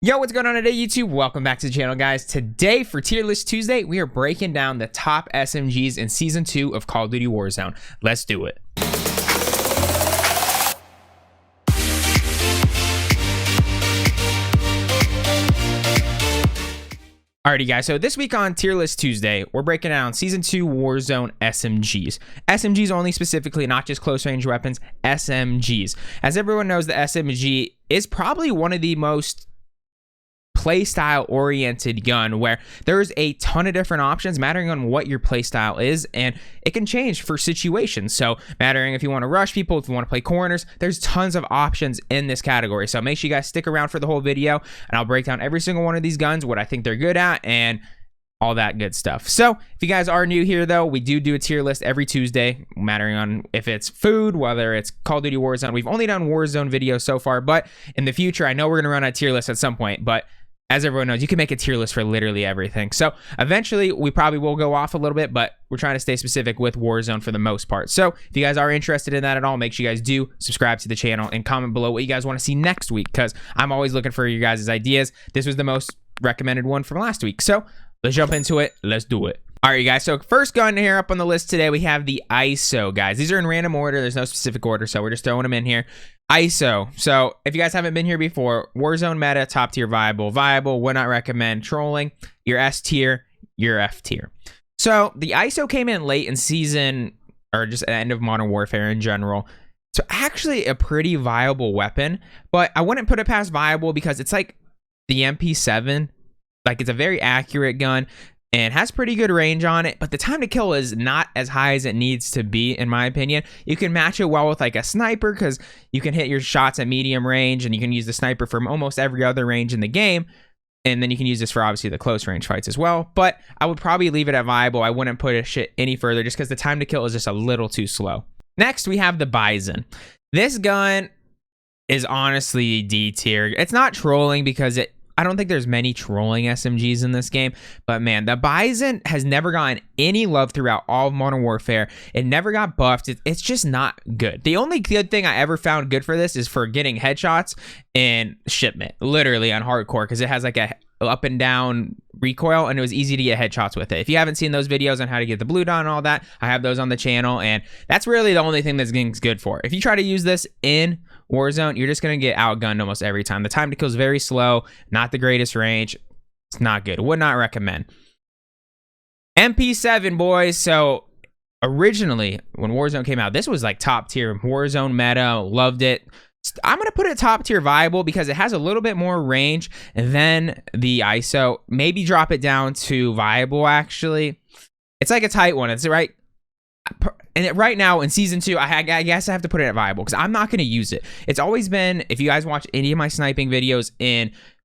Yo, what's going on today, YouTube? Welcome back to the channel, guys. Today, for Tier List Tuesday, we are breaking down the top SMGs in Season 2 of Call of Duty Warzone. Let's do it. Alrighty, guys, so this week on Tier List Tuesday, we're breaking down Season 2 Warzone SMGs. SMGs only, specifically, not just close-range weapons, SMGs. As everyone knows, the SMG is probably one of the most playstyle oriented gun where there's a ton of different options mattering on what your playstyle is, and it can change for situations. So mattering if you want to rush people, if you want to play corners, there's tons of options in this category. So make sure you guys stick around for the whole video, and I'll break down every single one of these guns, what I think they're good at, and all that good stuff. So if you guys are new here, though, we do a tier list every Tuesday, mattering on if it's food, whether it's Call of Duty Warzone. We've only done Warzone videos so far, but in the future, I know we're gonna run a tier list at some point, but as everyone knows, you can make a tier list for literally everything. So eventually, we probably will go off a little bit, but we're trying to stay specific with Warzone for the most part. So if you guys are interested in that at all, make sure you guys do subscribe to the channel and comment below what you guys want to see next week, because I'm always looking for you guys' ideas. This was the most recommended one from last week. So let's jump into it. Let's do it. All right, you guys, so first gun here up on the list today, we have the ISO, guys. These are in random order. There's no specific order, so we're just throwing them in here. ISO. So if you guys haven't been here before, Warzone meta, top tier, viable, would not recommend. Trolling, your S tier, your F tier. So the ISO came in late in season, or just at the end of Modern Warfare in general. So actually a pretty viable weapon, but I wouldn't put it past viable because it's like the MP7. Like, it's a very accurate gun and has pretty good range on it, but the time to kill is not as high as it needs to be, in my opinion. You can match it well with like a sniper, because you can hit your shots at medium range, and you can use the sniper from almost every other range in the game, and then you can use this for obviously the close range fights as well. But I would probably leave it at viable. I wouldn't push it any further just because the time to kill is just a little too slow. Next, we have the Bizon. This gun is honestly D tier. It's not trolling because I don't think there's many trolling SMGs in this game, but man, the Bizon has never gotten any love throughout all of Modern Warfare. It never got buffed. It's just not good. The only good thing I ever found good for this is for getting headshots in shipment, literally on hardcore, because it has like a up and down recoil, and it was easy to get headshots with it. If you haven't seen those videos on how to get the blue dot and all that, I have those on the channel, and that's really the only thing this game's good for. If you try to use this in Warzone, you're just going to get outgunned almost every time. The time to kill is very slow, not the greatest range. It's not good. Would not recommend. MP7, boys. So originally, when Warzone came out, this was like top tier Warzone meta. Loved it. I'm going to put it top tier viable because it has a little bit more range than the ISO. Maybe drop it down to viable, actually. It's like a tight one. It's right. And right now in season 2, I guess I have to put it at viable because I'm not going to use it. It's always been, if you guys watch any of my sniping videos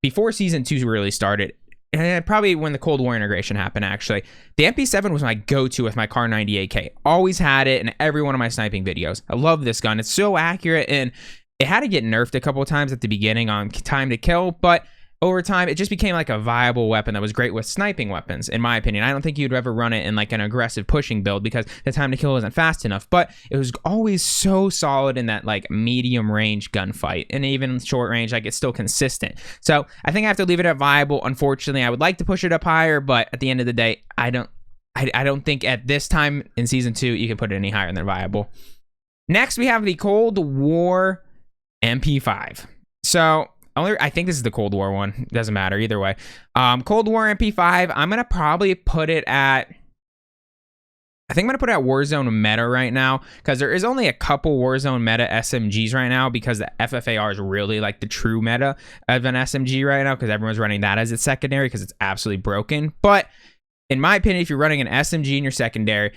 before season 2 really started, and probably when the Cold War integration happened, actually, the MP7 was my go-to with my Kar 98K. Always had it in every one of my sniping videos. I love this gun. It's so accurate, and it had to get nerfed a couple of times at the beginning on time to kill, but over time, it just became like a viable weapon that was great with sniping weapons, in my opinion. I don't think you'd ever run it in like an aggressive pushing build because the time to kill isn't fast enough, but it was always so solid in that like medium range gunfight, and even short range, like it's still consistent. So I think I have to leave it at viable. Unfortunately, I would like to push it up higher, but at the end of the day, I don't think at this time in season 2, you can put it any higher than viable. Next, we have the Cold War MP5. So I think this is the Cold War one. Doesn't matter either way. Cold War MP5. I'm gonna probably put it at. I think I'm gonna put it at Warzone meta right now because there is only a couple Warzone meta SMGs right now because the FFAR is really like the true meta of an SMG right now because everyone's running that as its secondary because it's absolutely broken. But in my opinion, if you're running an SMG in your secondary,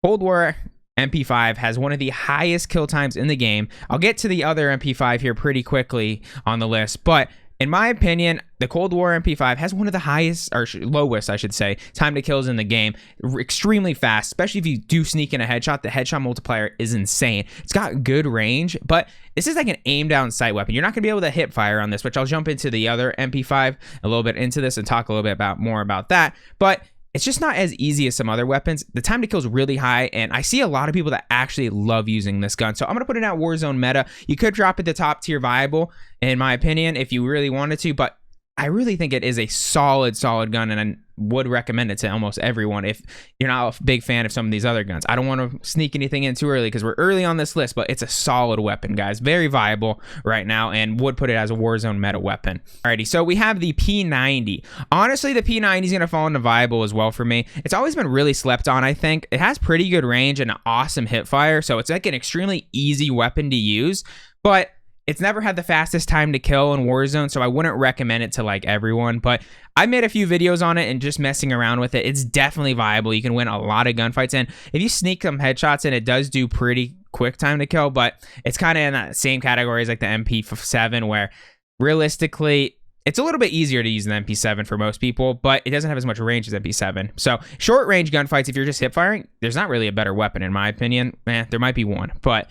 Cold War MP5 has one of the highest kill times in the game. I'll get to the other MP5 here pretty quickly on the list, but in my opinion, the Cold War MP5 has one of the highest, or lowest, I should say, time to kills in the game. Extremely fast, especially if you do sneak in a headshot. The headshot multiplier is insane. It's got good range, but this is like an aim down sight weapon. You're not going to be able to hip fire on this, which I'll jump into the other MP5 a little bit into this and talk a little bit more about that, but it's just not as easy as some other weapons. The time to kill is really high, and I see a lot of people that actually love using this gun. So I'm going to put it at Warzone meta. You could drop it to top tier viable, in my opinion, if you really wanted to, but I really think it is a solid gun, and I would recommend it to almost everyone if you're not a big fan of some of these other guns. I don't want to sneak anything in too early because we're early on this list, but it's a solid weapon, guys. Very viable right now, and would put it as a Warzone meta weapon. Alrighty, so we have the P90. Honestly, the P90 is going to fall into viable as well for me. It's always been really slept on, I think. It has pretty good range and awesome hip fire, so it's like an extremely easy weapon to use, but it's never had the fastest time to kill in Warzone, so I wouldn't recommend it to like everyone, but I made a few videos on it and just messing around with it. It's definitely viable. You can win a lot of gunfights, and if you sneak some headshots in, it does do pretty quick time to kill, but it's kind of in that same category as like the MP7, where realistically, it's a little bit easier to use than MP7 for most people, but it doesn't have as much range as MP7. So short range gunfights, if you're just hip firing, there's not really a better weapon in my opinion. There might be one, but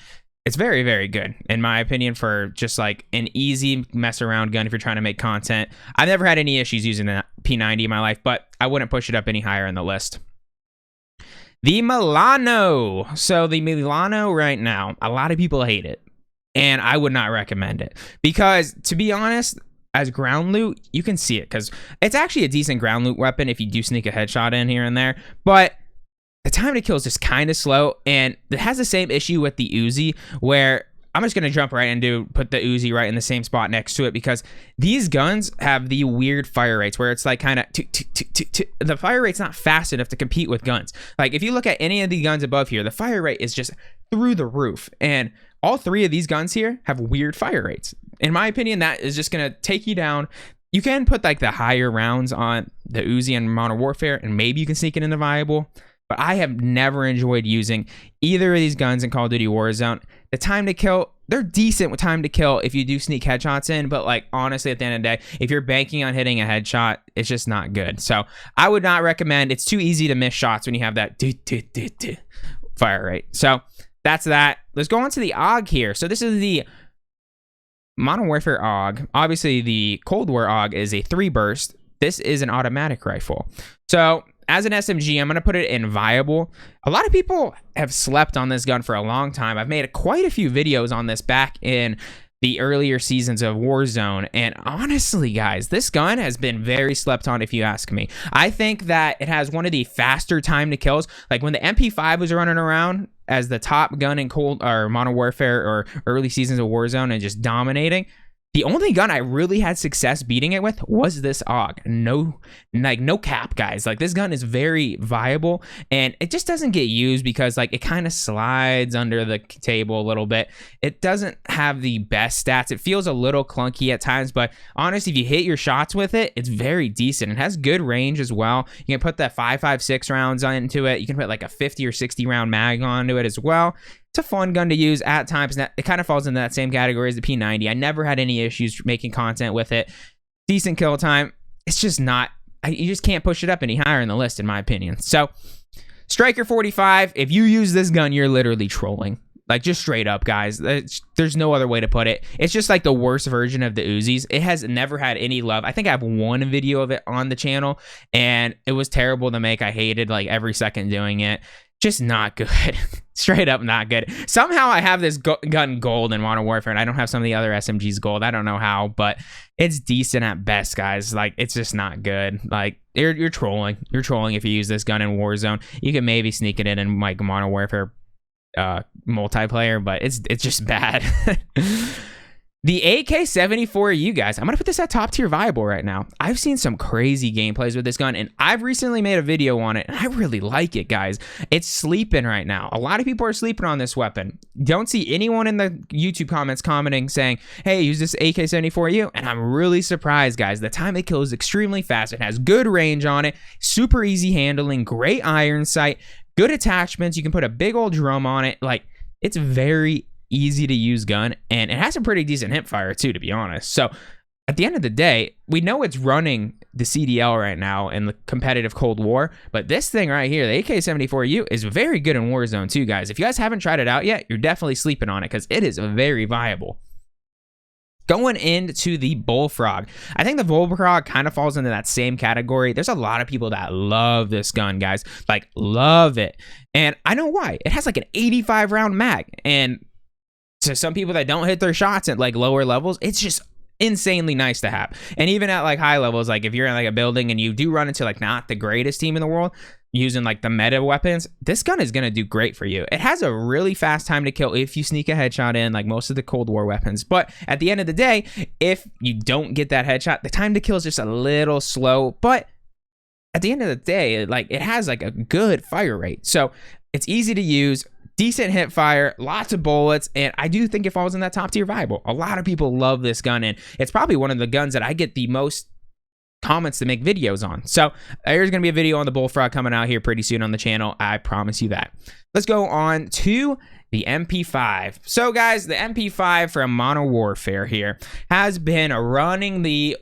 it's very, very good, in my opinion, for just like an easy mess around gun if you're trying to make content. I've never had any issues using the P90 in my life, but I wouldn't push it up any higher in the list. The Milano. So the Milano right now, a lot of people hate it, and I would not recommend it because, to be honest, as ground loot, you can see it because it's actually a decent ground loot weapon if you do sneak a headshot in here and there, but the time to kill is just kind of slow, and it has the same issue with the Uzi, where I'm just going to jump right and put the Uzi right in the same spot next to it, because these guns have the weird fire rates where it's like kind of the fire rate's not fast enough to compete with guns. Like if you look at any of the guns above here, the fire rate is just through the roof, and all three of these guns here have weird fire rates. In my opinion, that is just going to take you down. You can put like the higher rounds on the Uzi and Modern Warfare, and maybe you can sneak it into viable. But I have never enjoyed using either of these guns in Call of Duty Warzone. The time to kill, they're decent with time to kill if you do sneak headshots in, but like honestly, at the end of the day, if you're banking on hitting a headshot, it's just not good. So I would not recommend. It's too easy to miss shots when you have that fire rate. So that's that. Let's go on to the AUG here. So this is the Modern Warfare AUG. Obviously, the Cold War AUG is a 3-burst. This is an automatic rifle. So as an SMG, I'm going to put it in viable. A lot of people have slept on this gun for a long time. I've made quite a few videos on this back in the earlier seasons of Warzone, and honestly, guys, this gun has been very slept on if you ask me. I think that it has one of the faster time to kills. Like when the MP5 was running around as the top gun in Cold or Modern Warfare or early seasons of Warzone and just dominating, the only gun I really had success beating it with was this AUG. No cap, guys. Like this gun is very viable, and it just doesn't get used because like it kind of slides under the table a little bit. It doesn't have the best stats. It feels a little clunky at times, but honestly, if you hit your shots with it, it's very decent. It has good range as well. You can put that 5.56 rounds into it. You can put like a 50 or 60 round mag onto it as well. It's a fun gun to use at times. It kind of falls into that same category as the P90. I never had any issues making content with it. Decent kill time. It's just not, you just can't push it up any higher in the list, in my opinion. So, Striker 45, if you use this gun, you're literally trolling. Like, just straight up, guys. There's no other way to put it. It's just like the worst version of the Uzis. It has never had any love. I think I have one video of it on the channel, and it was terrible to make. I hated, like, every second doing it. Just not good. Straight up not good. Somehow I have this gun gold in Modern Warfare, and I don't have some of the other SMGs gold. I don't know how, but it's decent at best, guys. Like, it's just not good. Like, you're trolling. You're trolling if you use this gun in Warzone. You can maybe sneak it in like Modern Warfare multiplayer, but it's just bad. The AK-74, you guys, I'm gonna put this at top tier viable right now. I've seen some crazy gameplays with this gun, and I've recently made a video on it, and I really like it, guys. It's sleeping right now. A lot of people are sleeping on this weapon. Don't see anyone in the YouTube comments commenting saying, hey, use this AK-74U, and I'm really surprised, guys. The time it kills is extremely fast. It has good range on it, super easy handling, great iron sight, good attachments. You can put a big old drum on it. Like, it's very easy to use gun, and it has a pretty decent hip fire too, to be honest. So at the end of the day, we know it's running the CDL right now in the competitive Cold War, but this thing right here, the AK-74U, is very good in Warzone too, guys. If you guys haven't tried it out yet, you're definitely sleeping on it because it is very viable. Going into the bullfrog, I think the bullfrog kind of falls into that same category. There's a lot of people that love this gun, guys, like love it, and I know why. It has like an 85 round mag, and to some people that don't hit their shots at like lower levels, it's just insanely nice to have. And even at like high levels, like if you're in like a building and you do run into like not the greatest team in the world using like the meta weapons, this gun is going to do great for you. It has a really fast time to kill if you sneak a headshot in, like most of the Cold War weapons. But at the end of the day, if you don't get that headshot, the time to kill is just a little slow. But at the end of the day, like it has like a good fire rate. So it's easy to use, decent hip fire, lots of bullets, and I do think it falls in that top tier viable. A lot of people love this gun, and it's probably one of the guns that I get the most comments to make videos on. So there's gonna be a video on the bullfrog coming out here pretty soon on the channel. I promise you that. Let's go on to the MP5. So guys, the MP5 from Modern Warfare here has been running the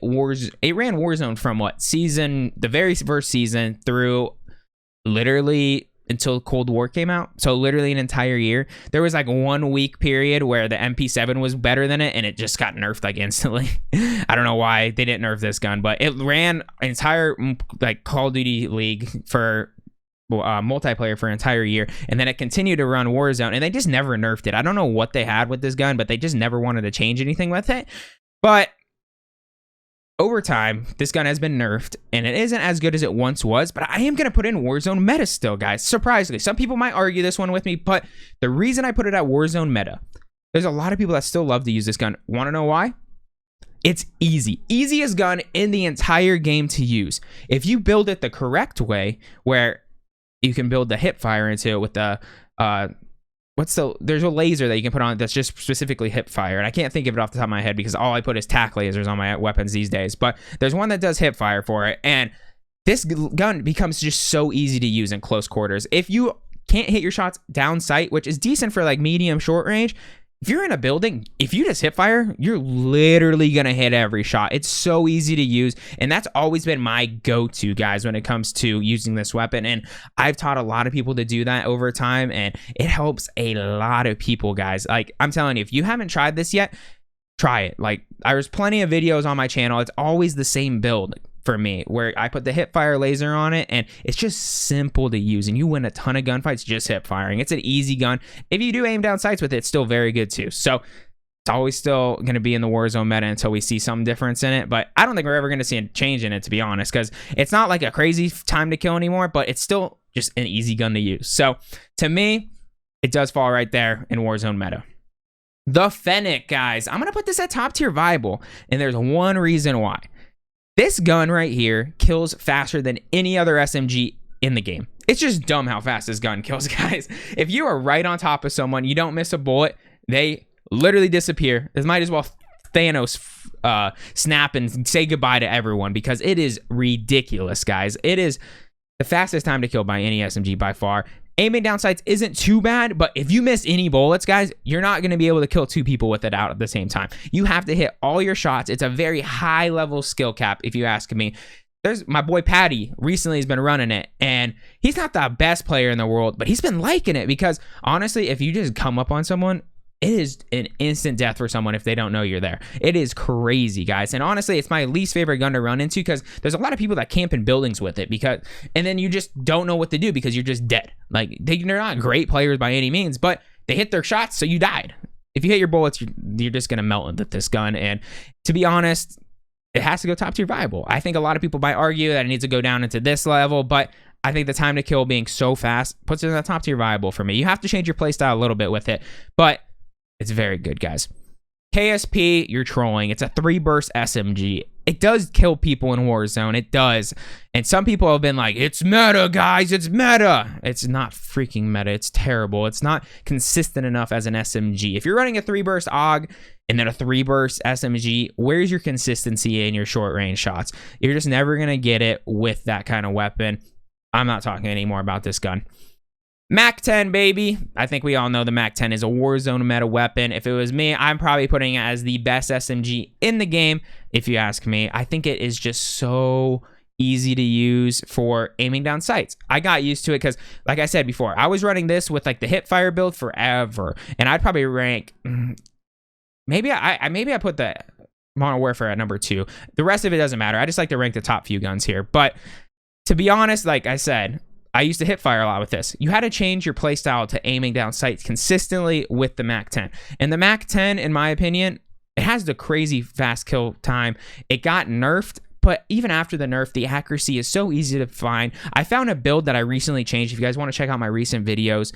it ran Warzone from what season, the very first season through literally until Cold War came out. So literally an entire year. There was like 1 week period where the MP7 was better than it, and it just got nerfed like instantly. I don't know why they didn't nerf this gun, but it ran entire like Call of Duty League for multiplayer for an entire year, and then it continued to run Warzone, and they just never nerfed it. I don't know what they had with this gun, but they just never wanted to change anything with it. But over time, this gun has been nerfed, and it isn't as good as it once was, but I am going to put in Warzone meta still, guys. Surprisingly, some people might argue this one with me, but the reason I put it at Warzone meta, there's a lot of people that still love to use this gun. Want to know why? It's easy. Easiest gun in the entire game to use. If you build it the correct way, where you can build the hip fire into it with the there's a laser that you can put on it that's just specifically hip fire, and I can't think of it off the top of my head because all I put is tac lasers on my weapons these days, but there's one that does hip fire for it, and this gun becomes just so easy to use in close quarters. If you can't hit your shots down sight, which is decent for like medium short range, if you're in a building, if you just hip fire, you're literally gonna hit every shot. It's so easy to use, and that's always been my go-to, guys, when it comes to using this weapon. And I've taught a lot of people to do that over time, and it helps a lot of people, guys. Like, I'm telling you, if you haven't tried this yet, try it. Like, there's plenty of videos on my channel. It's always the same build for me, where I put the hip fire laser on it, and it's just simple to use, and you win a ton of gunfights just hip firing. It's an easy gun. If you do aim down sights with it, it's still very good too. So it's always still going to be in the Warzone meta until we see some difference in it, but I don't think we're ever going to see a change in it, to be honest, because it's not like a crazy time to kill anymore, but it's still just an easy gun to use. So to me, it does fall right there in Warzone meta. The Fennec, guys, I'm going to put this at top tier viable, and there's one reason why. This gun right here kills faster than any other SMG in the game. It's just dumb how fast this gun kills, guys. If you are right on top of someone, you don't miss a bullet, they literally disappear. This might as well Thanos snap and say goodbye to everyone, because it is ridiculous, guys. It is the fastest time to kill by any SMG by far. Aiming down sights isn't too bad, but if you miss any bullets, guys, you're not going to be able to kill 2 people with it out at the same time. You have to hit all your shots. It's a very high level skill cap, if you ask me. There's my boy Patty recently has been running it, and he's not the best player in the world, but he's been liking it because honestly, if you just come up on someone, it is an instant death for someone if they don't know you're there. It is crazy, guys. And honestly, it's my least favorite gun to run into because there's a lot of people that camp in buildings with it, and then you just don't know what to do because you're just dead. Like, they're not great players by any means, but they hit their shots, so you died. If you hit your bullets, you're just going to melt with this gun. And to be honest, it has to go top tier viable. I think a lot of people might argue that it needs to go down into this level, but I think the time to kill being so fast puts it in the top tier viable for me. You have to change your playstyle a little bit with it, but it's very good, guys. KSP, you're trolling. It's a 3-burst SMG. It does kill people in Warzone. It does. And some people have been like, it's meta, guys. It's meta. It's not freaking meta. It's terrible. It's not consistent enough as an SMG. If you're running a 3-burst AUG and then a 3-burst SMG, where's your consistency in your short-range shots? You're just never going to get it with that kind of weapon. I'm not talking anymore about this gun. MAC-10, baby. I think we all know the MAC-10 is a Warzone meta weapon. If it was me, I'm probably putting it as the best SMG in the game, if you ask me. I think it is just so easy to use for aiming down sights. I got used to it because, like I said before, I was running this with like the hip fire build forever, and I'd probably rank... Maybe I put the Modern Warfare at number 2. The rest of it doesn't matter. I just like to rank the top few guns here. But to be honest, like I said, I used to hip fire a lot with this. You had to change your playstyle to aiming down sights consistently with the MAC-10. And the MAC-10, in my opinion, It has the crazy fast kill time. It got nerfed, but even after the nerf, the accuracy is so easy to find. I found a build that I recently changed. If you guys want to check out my recent videos,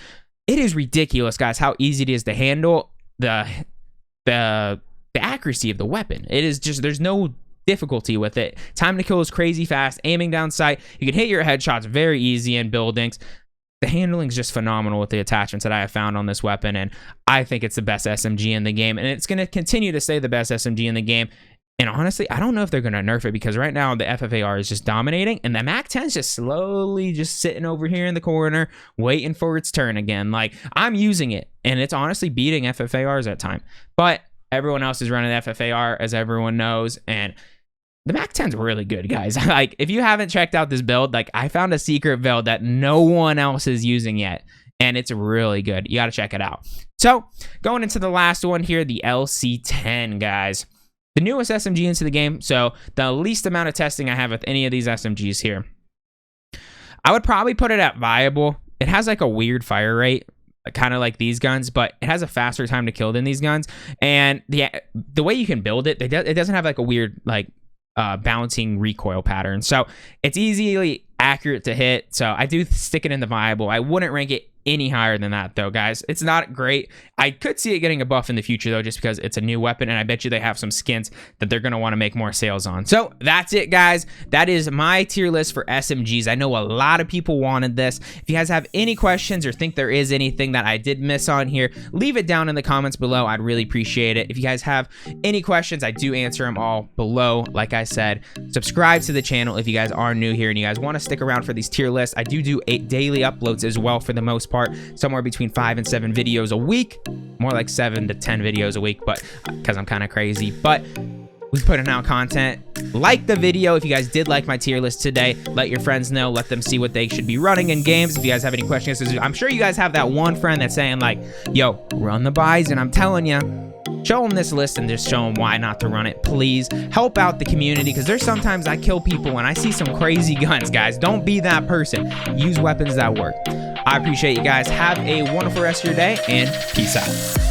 it is ridiculous, guys, how easy it is to handle the accuracy of the weapon. It is just, there's no difficulty with it. Time to kill is crazy fast. Aiming down sight, you can hit your headshots very easy in buildings. The handling is just phenomenal with the attachments that I have found on this weapon, and I think it's the best SMG in the game, and it's going to continue to stay the best SMG in the game. And honestly, I don't know if they're going to nerf it, because right now the FFAR is just dominating, and the MAC-10 is just slowly just sitting over here in the corner, waiting for its turn again. Like, I'm using it, and it's honestly beating FFARs at time. But everyone else is running FFAR, as everyone knows, and the MAC-10 is really good, guys. Like, if you haven't checked out this build, like, I found a secret build that no one else is using yet, and it's really good. You got to check it out. So, going into the last one here, the LC10, guys. The newest SMG into the game, so the least amount of testing I have with any of these SMGs here. I would probably put it at viable. It has like a weird fire rate, kind of like these guns, but it has a faster time to kill than these guns. And the way you can build it, it doesn't have like a weird like bouncing recoil pattern. So it's easily accurate to hit. So I do stick it in the viable. I wouldn't rank it any higher than that though, guys. It's not great. I could see it getting a buff in the future though, just because it's a new weapon, and I bet you they have some skins that they're going to want to make more sales on. So that's it, guys. That is my tier list for SMGs. I know a lot of people wanted this. If you guys have any questions or think there is anything that I did miss on here, leave it down in the comments below. I'd really appreciate it. If you guys have any questions, I do answer them all below. Like I said, subscribe to the channel if you guys are new here and you guys want to stick around for these tier lists. I do 8 daily uploads as well, for the most part, somewhere between 5 and 7 videos a week, more like 7 to 10 videos a week, but because I'm kind of crazy. But we putting out content. Like the video if you guys did like my tier list today. Let your friends know, let them see what they should be running in games. If you guys have any questions, I'm sure you guys have that one friend that's saying like, yo, run the Bizon. I'm telling you, show them this list and just show them why not to run it. Please help out the community, because there's sometimes I kill people and I see some crazy guns, guys. Don't be that person. Use weapons that work. I appreciate you guys. Have a wonderful rest of your day, and peace out.